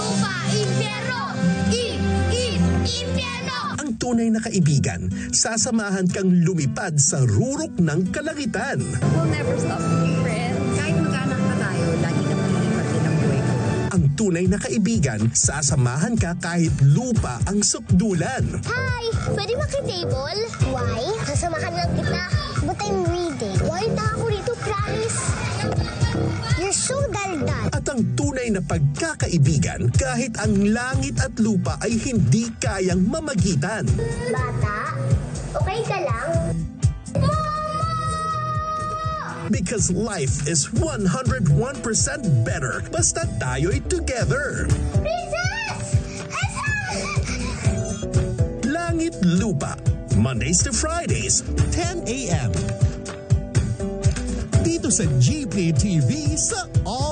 lupa, impyerno! Impyerno! Ang tunay na kaibigan, sasamahan kang lumipad sa rurok ng kalangitan. We'll never stop being friends. Kahit magkaanak pa tayo, lagi kang malilipat din ang buhay ko. Ang tunay na kaibigan, sasamahan ka kahit lupa ang sukdulan. Hi! Pwede makitable? Why? Sasamahan lang kita. But I'm reading. Why na ako rito, promise? You're so daldal. At ang tunay na pagkakaibigan, kahit ang langit at lupa ay hindi kayang mamagitan. Bata, okay ka lang? Because life is 101% better basta tayo'y together. Princess! Langit Lupa, Mondays to Fridays, 10 a.m. Dito sa GPTV sa All